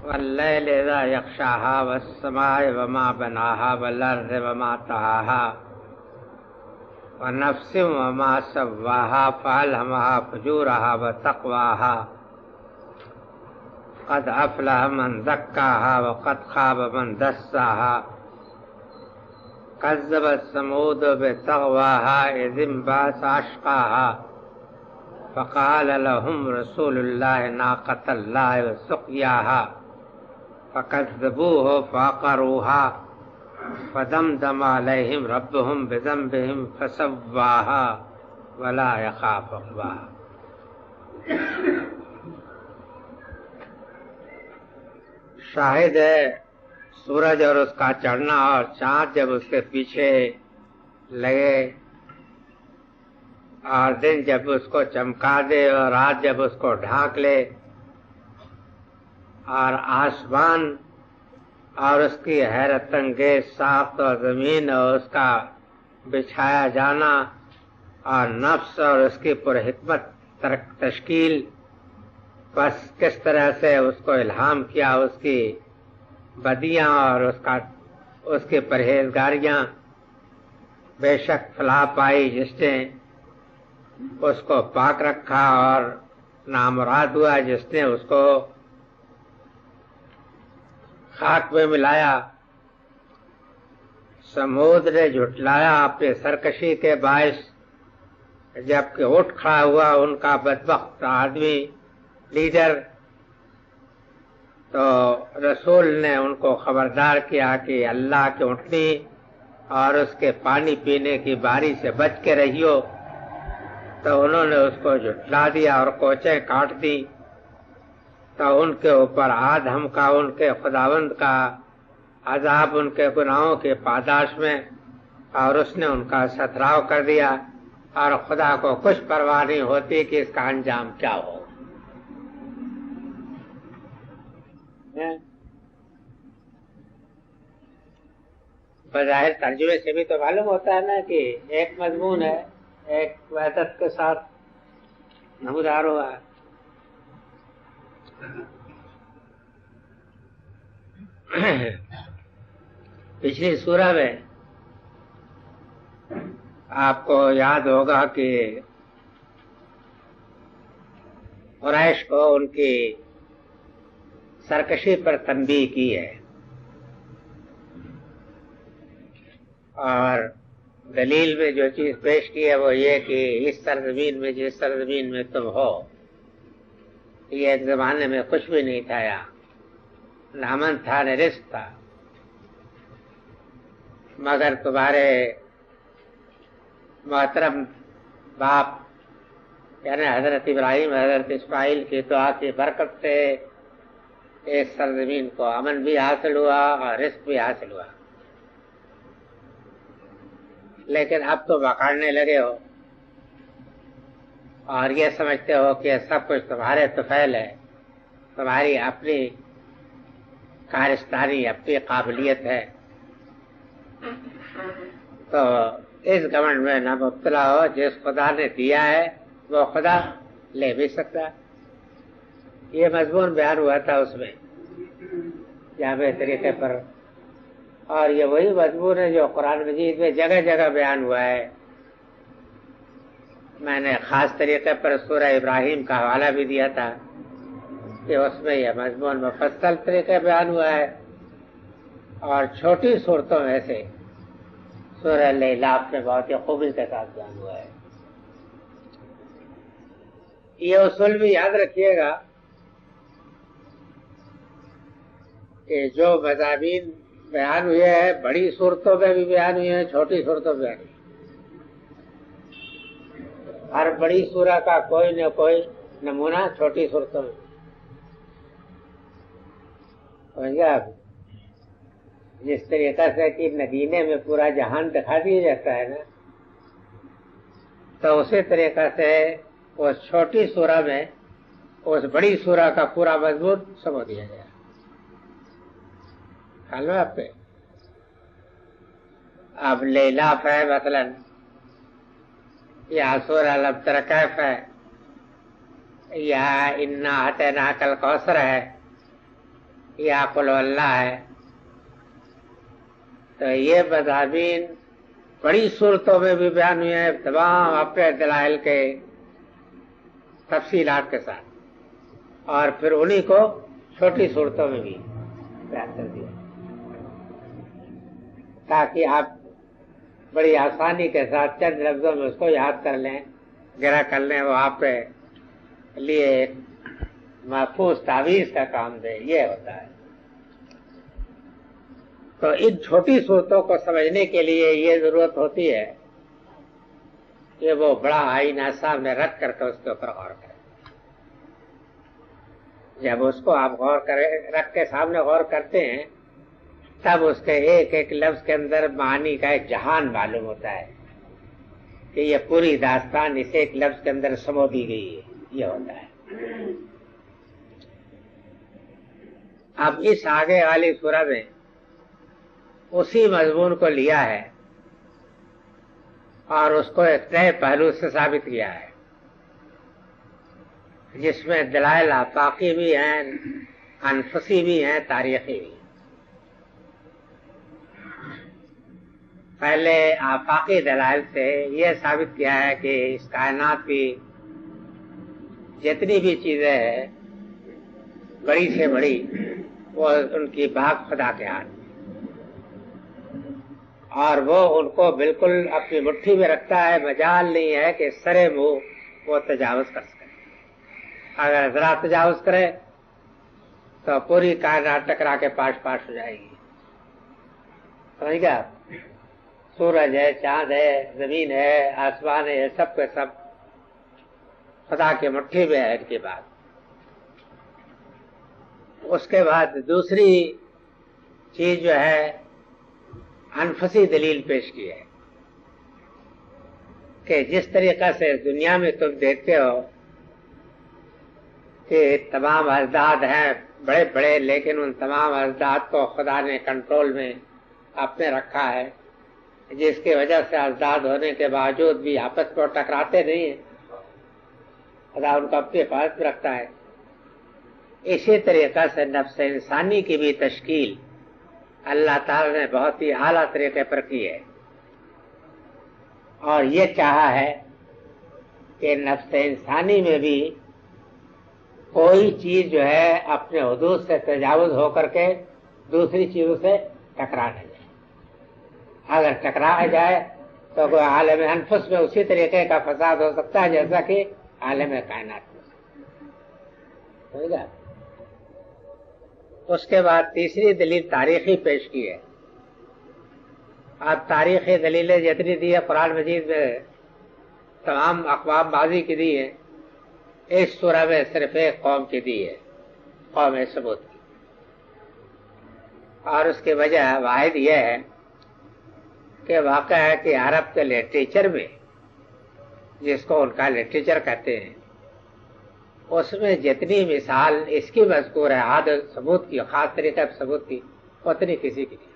واللیل اذا یغشاها والسماء وما بناها والارض وما طحاها ونفس وما سواها فالهمها فجورها وتقواها قد افلح من زکاها وقد خاب من دساها كذبت ثمود بطغواها اذ انبعث اشقاها فقال لهم رسول الله ناقة الله وسقياها فكذبوه فعقروها فدمدم عليهم ربهم بذنبهم فسواها ولا يخاف عقباها. شاہد ہے سورج اور اس کا چڑھنا اور چاند جب اس کے پیچھے لگے اور دن جب اس کو چمکا دے اور رات جب اس کو ڈھانک لے اور آسمان اور اس کی حیرت انگیز ساخت اور زمین اور اس کا بچھایا جانا اور نفس اور اس کی پرحکمت تشکیل، بس کس طرح سے اس کو الہام کیا اس کی بدیاں اور اس کی پرہیزگاریاں. بے شک فلاح پائی جس نے اس کو پاک رکھا اور نامراد ہوا جس نے اس کو خاک میں ملایا. سمود نے جھٹلایا اپنی سرکشی کے باعث، جبکہ اٹھ کھڑا ہوا ان کا بدبخت آدمی لیڈر، تو رسول نے ان کو خبردار کیا کہ اللہ کی اونٹنی اور اس کے پانی پینے کی باری سے بچ کے رہیو. تو انہوں نے اس کو جھٹلا دیا اور کوچیں کاٹ دی. تو ان کے اوپر آدم کا ان کے خداوند کا عذاب ان کے گناہوں کے پاداش میں، اور اس نے ان کا ستراؤ کر دیا اور خدا کو کچھ پرواہ نہیں ہوتی کہ اس کا انجام کیا ہو. بظاہر ترجمے سے بھی تو معلوم ہوتا ہے نا کہ ایک مضمون ہے، ایک وحدت کے ساتھ نمودار ہوا ہے. پچھلی سورہ میں آپ کو یاد ہوگا کہ قریش کو ان کی سرکشی پر تنبیہ کی ہے، اور دلیل میں جو چیز پیش کی ہے وہ یہ کہ اس سرزمین میں جس سرزمین میں تم ہو، یہ ایک زمانے میں کچھ بھی نہیں تھا، یہاں نہ امن تھا نہ رزق تھا، مگر تمہارے محترم باپ یعنی حضرت ابراہیم حضرت اسماعیل کی دعا کی برکت سے اس سرزمین کو امن بھی حاصل ہوا اور رزق بھی حاصل ہوا. لیکن اب تو بکاڑنے لگے ہو اور یہ سمجھتے ہو کہ سب کچھ تمہارے طفیل ہے، تمہاری اپنی کارستانی اپنی قابلیت ہے. تو اس گھمنڈ میں نہ مبتلا ہو، جس خدا نے دیا ہے وہ خدا لے بھی سکتا ہے. یہ مضمون بیان ہوا تھا اس میں جامع طریقے پر، اور یہ وہی مضمون ہے جو قرآن مجید میں جگہ جگہ بیان ہوا ہے. میں نے خاص طریقے پر سورہ ابراہیم کا حوالہ بھی دیا تھا کہ اس میں یہ مضمون مفصل طریقے بیان ہوا ہے، اور چھوٹی صورتوں میں سے سورہ الاعراف میں بہت ہی خوبی کے ساتھ بیان ہوا ہے. یہ اصول بھی یاد رکھیے گا کہ جو مضامین بیان ہوئے ہیں بڑی صورتوں میں بھی بیان ہوئے ہیں، چھوٹی صورتوں میں بیان ہوئے ہیں. ہر بڑی سورہ کا کوئی نہ کوئی نمونہ چھوٹی صورتوں میں. سمجھے آپ؟ جس طریقے سے کہ مدینے میں پورا جہان دکھا دیا جاتا ہے نا، تو اسی طریقے سے اس چھوٹی سورہ میں اس بڑی سورہ کا پورا مضمون سمجھ دیا جائے. خیال میں آپ پہ اب لیلاف ہے مثلا، یا سورہ لم تر کیف ہے، یا انا اعطیناک الکوثر ہے، یا قل اللہ ہے. تو یہ مضامین بڑی صورتوں میں بھی بیان ہوئے ہیں، تمام اپنے دلائل کے تفصیلات کے ساتھ، اور پھر انہی کو چھوٹی صورتوں میں بھی بیان کر دیا تاکہ آپ بڑی آسانی کے ساتھ چند لفظوں میں اس کو یاد کر لیں، گرا کر لیں، وہ آپ کے لیے ایک محفوظ تعویذ کا کام دے. یہ ہوتا ہے. تو ان چھوٹی صورتوں کو سمجھنے کے لیے یہ ضرورت ہوتی ہے کہ وہ بڑا آئینہ سامنے رکھ کر کے اس کے اوپر غور کریں. جب اس کو آپ غور کریں، رکھ کے سامنے غور کرتے ہیں، تب اس کے ایک ایک لفظ کے اندر معانی کا ایک جہان معلوم ہوتا ہے کہ یہ پوری داستان اس ایک لفظ کے اندر سمو دی گئی ہے. یہ ہوتا ہے. اب اس آگے والی سورہ میں اسی مضمون کو لیا ہے اور اس کو ایک نئے پہلو سے ثابت کیا ہے، جس میں دلائل آفاقی بھی ہیں، انفسی بھی ہیں، تاریخی بھی. پہلے آفاقی دلائل سے یہ ثابت کیا ہے کہ اس کائنات کی جتنی بھی چیزیں ہیں بڑی سے بڑی، وہ ان کی بھاگ خدا کے ہاتھ، اور وہ ان کو بالکل اپنی مٹھی میں رکھتا ہے. مجال نہیں ہے کہ سرے منہ وہ تجاوز کر سکے. اگر ذرا تجاوز کرے تو پوری کائنات ٹکرا کے پاش پاش ہو جائے گی. سمجھ گیا؟ سورج ہے، چاند ہے، زمین ہے، آسمان ہے، سب کے سب خدا کی مٹھی میں ہے. ان کے بعد اس کے بعد دوسری چیز جو ہے انفسی دلیل پیش کی ہے کہ جس طریقہ سے دنیا میں تم دیکھتے ہو کہ تمام اجداد ہیں بڑے بڑے، لیکن ان تمام اجداد کو خدا نے کنٹرول میں اپنے رکھا ہے، جس کی وجہ سے اجداد ہونے کے باوجود بھی آپس میں ٹکراتے نہیں ہیں. خدا ان کو اپنے پاس میں رکھتا ہے. اسی طریقہ سے نفس انسانی کی بھی تشکیل اللہ تعالی نے بہت ہی اعلیٰ طریقے پر کی ہے، اور یہ چاہا ہے کہ نفس انسانی میں بھی کوئی چیز جو ہے اپنے حدود سے تجاوز ہو کر کے دوسری چیزوں سے ٹکرا نہ جائے. اگر ٹکرا جائے تو کوئی عالم انفس میں اسی طریقے کا فساد ہو سکتا ہے جیسا کہ عالم کائنات میں. سمجھ گیا؟ اس کے بعد تیسری دلیل تاریخی پیش کی ہے. اب تاریخی دلیلیں جتنی دی ہے قرآن مجید میں تمام اقوام ماضی کی دی ہے، اس سورہ میں صرف ایک قوم کی دی ہے، قوم ثمود کی. اور اس کی وجہ واحد یہ ہے کہ واقع ہے کہ عرب کے لٹریچر میں، جس کو ان کا لٹریچر کہتے ہیں، اس میں جتنی مثال اس کی مذکور ہے عاد ثمود کی، خاص طریقے سے ثمود کی، اتنی کسی کی نہیں.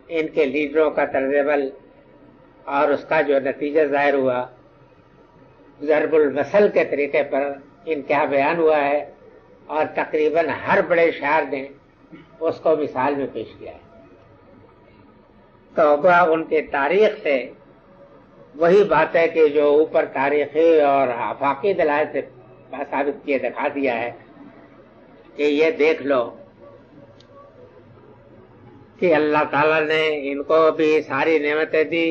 ان کے لیڈروں کا طرز عمل اور اس کا جو نتیجہ ظاہر ہوا ضرب المثل کے طریقے پر ان کا بیان ہوا ہے، اور تقریباً ہر بڑے شاعر نے اس کو مثال میں پیش کیا ہے. تو ان کے تاریخ سے وہی بات ہے کہ جو اوپر تاریخی اور آفاقی دلائل سے ثابت کیے دکھا دیا ہے کہ یہ دیکھ لو کہ اللہ تعالیٰ نے ان کو بھی ساری نعمتیں دی،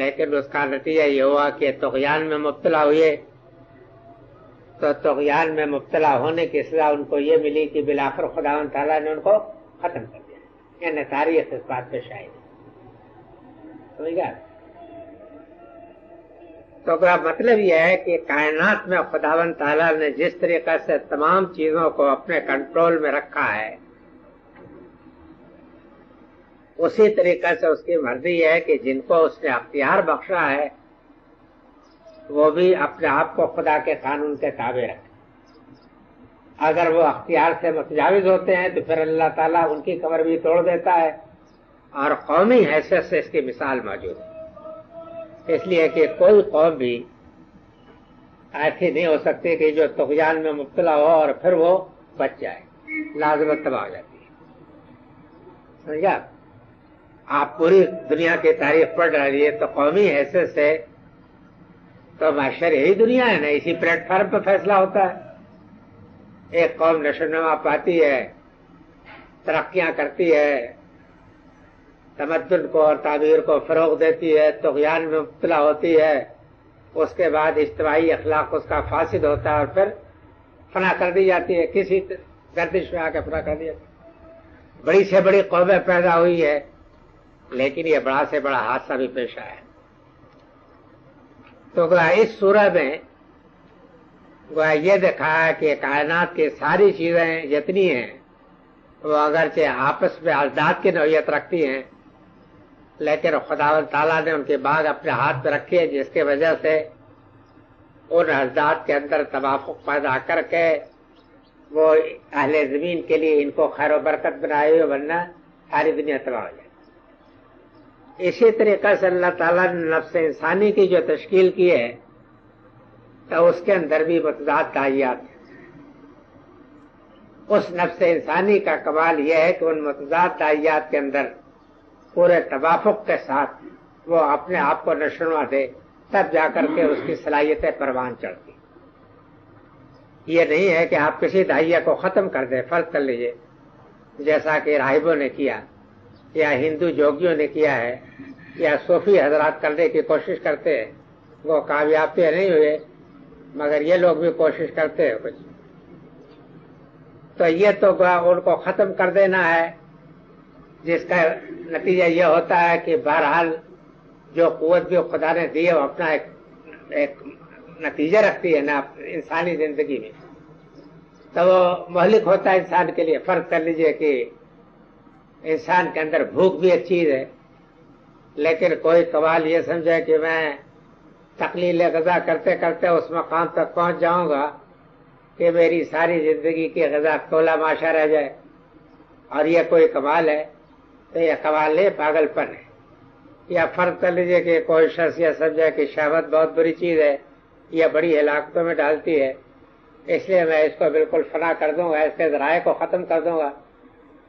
لیکن اس کا نتیجہ یہ ہوا کہ طغیان میں مبتلا ہوئے. تو طغیان میں مبتلا ہونے کی سزا ان کو یہ ملی کہ بالآخر خداوند تعالیٰ نے ان کو ختم کر دیا. یعنی تاریخ اس بات پہ شاہد ہے. سمجھ گیا؟ تو مطلب یہ ہے کہ کائنات میں خداوند تعالیٰ نے جس طریقے سے تمام چیزوں کو اپنے کنٹرول میں رکھا ہے، اسی طریقے سے اس کی مرضی ہے کہ جن کو اس نے اختیار بخشا ہے وہ بھی اپنے آپ کو خدا کے قانون کے تابع رکھیں. اگر وہ اختیار سے متجاوز ہوتے ہیں تو پھر اللہ تعالیٰ ان کی کمر بھی توڑ دیتا ہے، اور قومی حیثیت سے اس کی مثال موجود ہے. اس لیے کہ کوئی قوم بھی ایسی نہیں ہو سکتی کہ جو طغیان میں مبتلا ہو اور پھر وہ بچ جائے. لازمت تباہ ہو جاتی ہے. سمجھا؟ آپ پوری دنیا کی تاریخ پڑھ ڈالیے تو قومی حیثیت سے تو معاشر یہی دنیا ہے نا, اسی پلیٹ فارم پہ فیصلہ ہوتا ہے. ایک قوم نشوونما پاتی ہے, ترقیاں کرتی ہے, تمدن کو اور تعبیر کو فروغ دیتی ہے, طغیان میں مبتلا ہوتی ہے, اس کے بعد اجتماعی اخلاق اس کا فاسد ہوتا ہے اور پھر فنا کر دی جاتی ہے, کسی گردش میں آ کے فنا کر دی جاتی ہے. بڑی سے بڑی قومیں پیدا ہوئی ہے, لیکن یہ بڑا سے بڑا حادثہ بھی پیش آیا ہے. تو اس صورت میں یہ دکھایا کہ کائنات کی ساری چیزیں جتنی ہیں وہ اگرچہ آپس میں ازداد کی نوعیت رکھتی ہیں, لیکن خداوند تعالیٰ نے ان کے باغ اپنے ہاتھ میں رکھے, جس کی وجہ سے ان ازداد کے اندر توافق پیدا کر کے وہ اہل زمین کے لیے ان کو خیر و برکت بنائے ہوئے, ورنہ ساری دنیا تباہ ہو جائے. اسی طریقے سے اللہ تعالیٰ نے نفس انسانی کی جو تشکیل کی ہے تو اس کے اندر بھی متضاد داعیات ہیں. اس نفس انسانی کا کمال یہ ہے کہ ان متضاد داعیات کے اندر پورے توافق کے ساتھ وہ اپنے آپ کو نشوونما دے, تب جا کر کے اس کی صلاحیتیں پروان چڑھتی. یہ نہیں ہے کہ آپ کسی داعیہ کو ختم کر دیں. فرض کر لیجئے جیسا کہ راہبوں نے کیا یا ہندو جوگیوں نے کیا ہے یا صوفی حضرات کرنے کی کوشش کرتے ہیں, وہ کامیاب تو نہیں ہوئے مگر یہ لوگ بھی کوشش کرتے ہیں کچھ. تو یہ تو ان کو ختم کر دینا ہے, جس کا نتیجہ یہ ہوتا ہے کہ بہرحال جو قوت بھی خدا نے دی ہے وہ اپنا ایک نتیجہ رکھتی ہے نا انسانی زندگی میں, تو وہ مہلک ہوتا ہے انسان کے لیے. فرض کر لیجئے کہ انسان کے اندر بھوک بھی ایک چیز ہے, لیکن کوئی کمال یہ سمجھے کہ میں تقلیل غذا کرتے کرتے اس مقام تک پہنچ جاؤں گا کہ میری ساری زندگی کی غذا تولا ماشا رہ جائے, اور یہ کوئی کمال ہے. تو یہ کمال نہیں, پاگل پن ہے. یا فرض کر لیجئے کہ کوئی شخص یہ سمجھے کہ شہوت بہت بری چیز ہے, یہ بڑی ہلاکتوں میں ڈالتی ہے, اس لیے میں اس کو بالکل فنا کر دوں گا, اس کے ذرائع کو ختم کر دوں گا.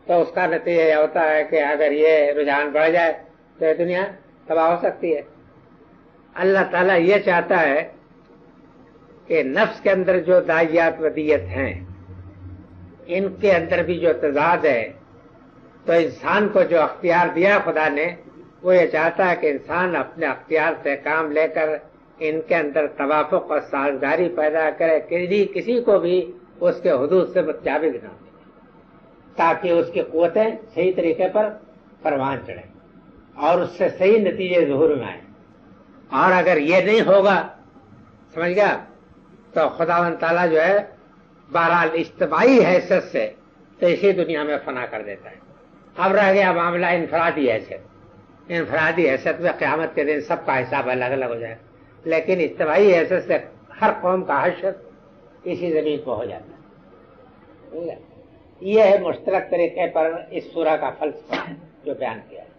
تو اس کا نتیجہ یہ ہوتا ہے کہ اگر یہ رجحان بڑھ جائے تو یہ دنیا تباہ ہو سکتی ہے. اللہ تعالیٰ یہ چاہتا ہے کہ نفس کے اندر جو داعیات ودیت ہیں ان کے اندر بھی جو تضاد ہے, تو انسان کو جو اختیار دیا خدا نے, وہ یہ چاہتا ہے کہ انسان اپنے اختیار سے کام لے کر ان کے اندر توافق اور سازگاری پیدا کرے, کسی کو بھی اس کے حدود سے متجاوز نہ ہو, تاکہ اس کی قوتیں صحیح طریقے پر پروان چڑھیں اور اس سے صحیح نتیجے ظہور میں آئیں. اور اگر یہ نہیں ہوگا, سمجھ گیا, تو خداوند تعالیٰ جو ہے بہرحال اجتماعی حیثیت سے تو اسی دنیا میں فنا کر دیتا ہے. اب رہ گیا معاملہ انفرادی حیثیت. انفرادی حیثیت میں قیامت کے دن سب کا حساب الگ الگ ہو جائے, لیکن اجتماعی حیثیت سے ہر قوم کا حشر اسی زمین پہ ہو جاتا ہے. یہ ہے مشترک طریقے پر اس سورہ کا فلسفہ جو بیان کیا ہے.